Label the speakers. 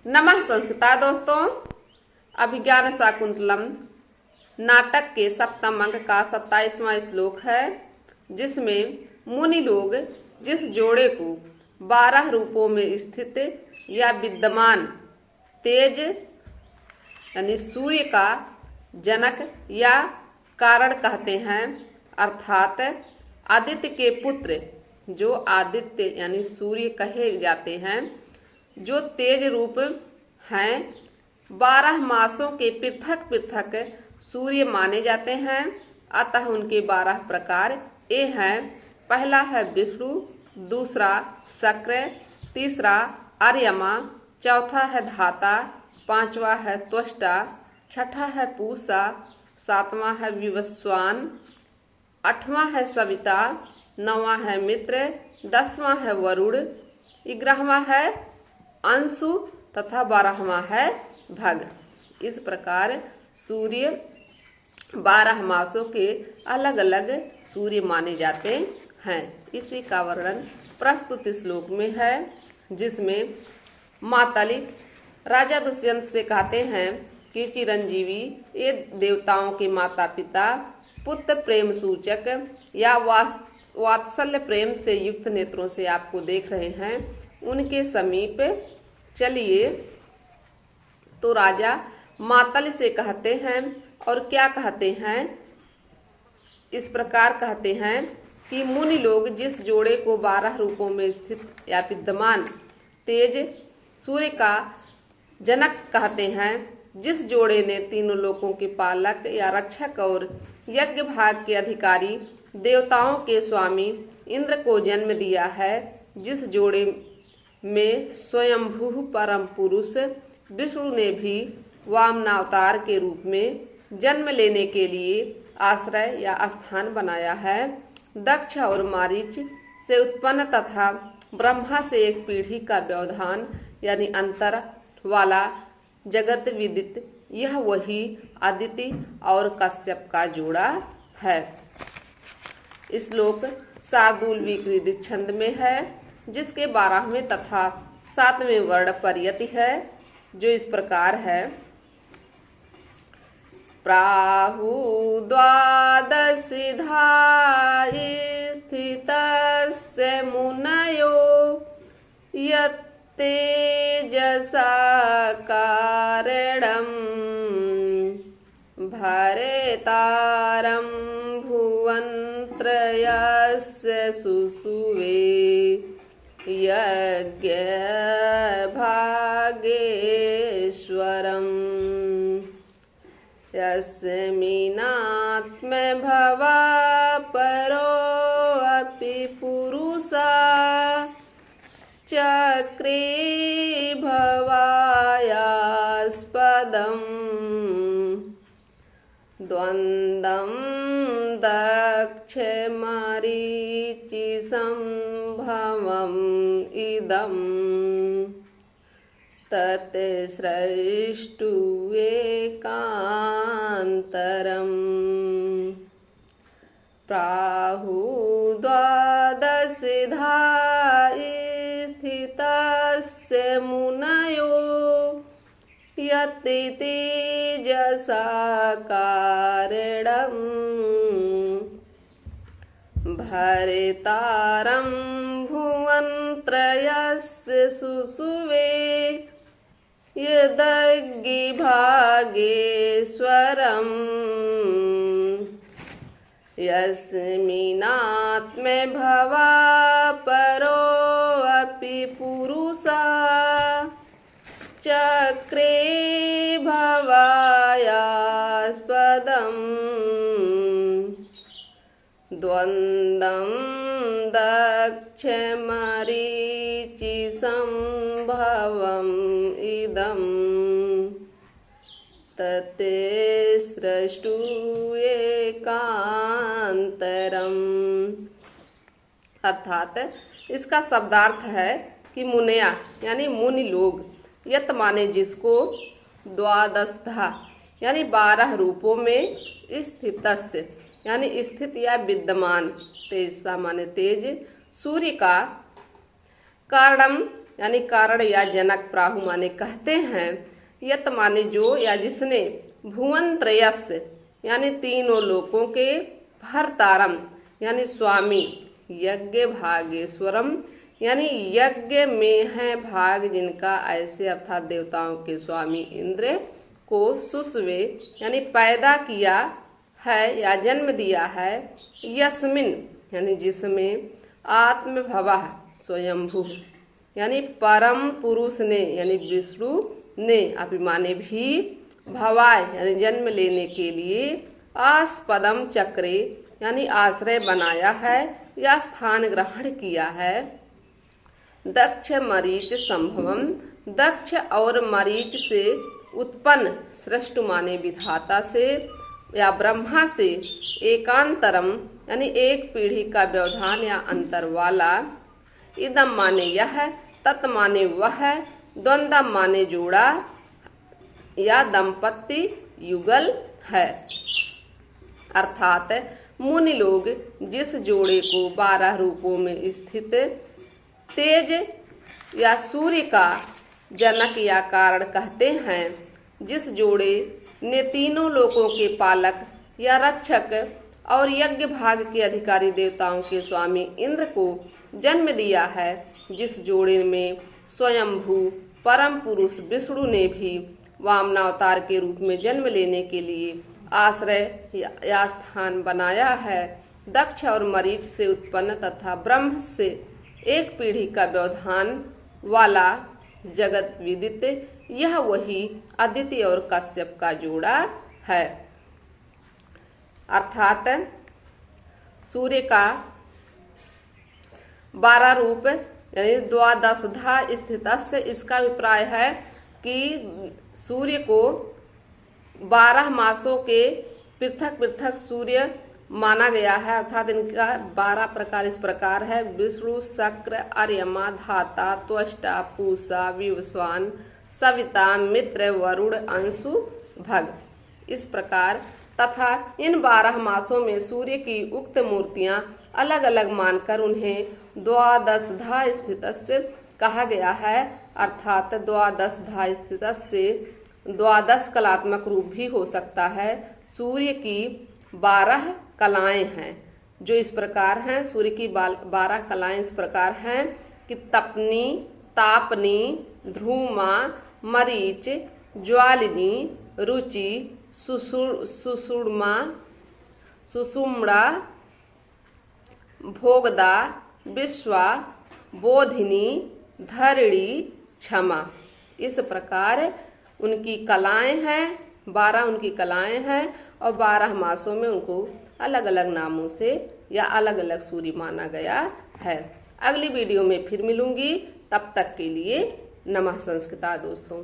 Speaker 1: नमः संस्कृता दोस्तों। अभिज्ञान शाकुंतलम नाटक के सप्तम अंक का 27वां श्लोक है, जिसमें मुनि लोग जिस जोड़े को 12 रूपों में स्थित या विद्यमान तेज यानी सूर्य का जनक या कारण कहते हैं, अर्थात आदित्य के पुत्र जो आदित्य यानी सूर्य कहे जाते हैं, जो तेज रूप हैं, 12 मासों के पृथक पृथक सूर्य माने जाते हैं। अतः उनके 12 प्रकार ये हैं। पहला है विष्णु, दूसरा शक्र, तीसरा आर्यमा, चौथा है धाता, पांचवा है त्वष्टा, छठा है पूषा, सातवां है विवस्वान, आठवां है सविता, नौवां है मित्र, 10वां है वरुण, 11वां है अंशु तथा 12वां है भग। इस प्रकार सूर्य 12 मासों के अलग अलग सूर्य माने जाते हैं। इसी का वर्णन प्रस्तुत श्लोक में है, जिसमें मातली राजा दुष्यंत से कहते हैं कि चिरंजीवी ये देवताओं के माता पिता पुत्र प्रेम सूचक या वात्सल्य प्रेम से युक्त नेत्रों से आपको देख रहे हैं, उनके समीप चलिए। तो राजा मातल से कहते हैं, और क्या कहते हैं, इस प्रकार कहते हैं कि मुनि लोग जिस जोड़े को 12 रूपों में स्थित या विद्यमान तेज सूर्य का जनक कहते हैं, जिस जोड़े ने तीनों लोकों के पालक या रक्षक और यज्ञ भाग के अधिकारी देवताओं के स्वामी इंद्र को जन्म दिया है, जिस जोड़े में स्वयंभू परम पुरुष विष्णु ने भी वामनावतार के रूप में जन्म लेने के लिए आश्रय या स्थान बनाया है, दक्ष और मारीच से उत्पन्न तथा ब्रह्मा से एक पीढ़ी का व्यवधान यानी अंतर वाला जगत विदित यह वही अदिति और कश्यप का जोड़ा है। श्लोक शार्दूल विक्रीडित छंद में है, जिसके 12वें तथा 7वें वर्ण पर्यति है, जो इस प्रकार है। प्राहु द्वादशिधा स्थितस्य मुनयो यत्तेजसा कारणं भरेतारं भुवन्त्रयस्य सुसुवे यज्ञभागेश्वरम् यस्मिनात्मभवा परोऽपि पुरुषा चक्रे भवायास्पदम् द्वन्द्वं दक्षमरीचिसम्भवम् इदम् तत्सृष्टुवेकान्तरम् प्राहु द्वादशिधा स्थितस्य मुनयो यत्तेजसा कारणं भरेतारं भुवन्त्रयस्य सुसुवे यदग्गिभागेश्वरम् यस्मिनात्मभवा परोऽपि पुरुषा चक्रे भवायास्पदम् द्वन्द्वं दक्षमरीचिसम्भवम् इदम् तत्सृष्टुवेकान्तरम्। अर्थात इसका शब्दार्थ है कि मुनया यानी मुनि लोग, यत माने जिसको, द्वादशधा यानी 12 रूपों में स्थितस्य यानी स्थित या विद्यमान, तेजसा माने तेज, सूर्य का कारणम यानी कारण या जनक, प्राहु माने कहते हैं, यत माने जो या जिसने, भुवन त्रयस्य यानी तीनों लोकों के, भर्तारम यानी स्वामी, यज्ञ भागेश्वरम यानी यज्ञ में है भाग जिनका, ऐसे अर्थात देवताओं के स्वामी इंद्र को, सुस्वे यानी पैदा किया है या जन्म दिया है, यस्मिन यानी जिसमें, आत्मभवः स्वयंभू यानी परम पुरुष ने यानी विष्णु ने, अभिमाने भी, भवाय यानी जन्म लेने के लिए, आस्पदम चक्रे यानी आश्रय बनाया है या स्थान ग्रहण किया है, दक्ष मरीच संभवम दक्ष और मरीच से उत्पन्न, सृष्टु माने विधाता से या ब्रह्मा से, एकांतरम यानी एक पीढ़ी का व्यवधान या अंतर वाला, इदम माने यह, तत् माने वह, द्वंद्व माने जोड़ा या दंपत्ति युगल है। अर्थात मुनि लोग जिस जोड़े को 12 रूपों में स्थित तेज या सूर्य का जनक या कारण कहते हैं, जिस जोड़े ने तीनों लोकों के पालक या रक्षक और यज्ञ भाग के अधिकारी देवताओं के स्वामी इंद्र को जन्म दिया है, जिस जोड़े में स्वयंभू परम पुरुष विष्णु ने भी वामनावतार के रूप में जन्म लेने के लिए आश्रय या स्थान बनाया है, दक्ष और मरीच से उत्पन्न तथा ब्रह्म से एक पीढ़ी का व्यवधान वाला जगत विदित, यह वही अदिति और कश्यप का जोड़ा है। अर्थात सूर्य का 12 रूप यानी द्वादशधा स्थितस्य, इसका अभिप्राय है कि सूर्य को 12 मासों के पृथक पृथक सूर्य माना गया है। अर्थात इनका 12 प्रकार इस प्रकार है, विष्णु, शक्र, अर्यमा, धाता, त्वष्टा, पूषा, विवस्वान, सविता, मित्र, वरुण, अंशु, भग, इस प्रकार। तथा इन 12 मासों में सूर्य की उक्त मूर्तियां अलग अलग मानकर उन्हें द्वादशधा स्थितस्य कहा गया है। अर्थात द्वादशधा स्थितस्य द्वादश कलात्मक रूप भी हो सकता है। सूर्य की 12 कलाएं हैं जो इस प्रकार हैं। सूर्य की 12 कलाएं इस प्रकार हैं कि तपनी, तापनी, ध्रुमा, मरीच, ज्वालिनी, रुचि, सुषुम्ना, भोगदा, विश्वा, बोधिनी, धरिणी, क्षमा, इस प्रकार उनकी कलाएं हैं। 12 उनकी कलाएं हैं और 12 मासों में उनको अलग अलग नामों से या अलग अलग सूर्य माना गया है। अगली वीडियो में फिर मिलूंगी, तब तक के लिए नमः संस्कृता दोस्तों।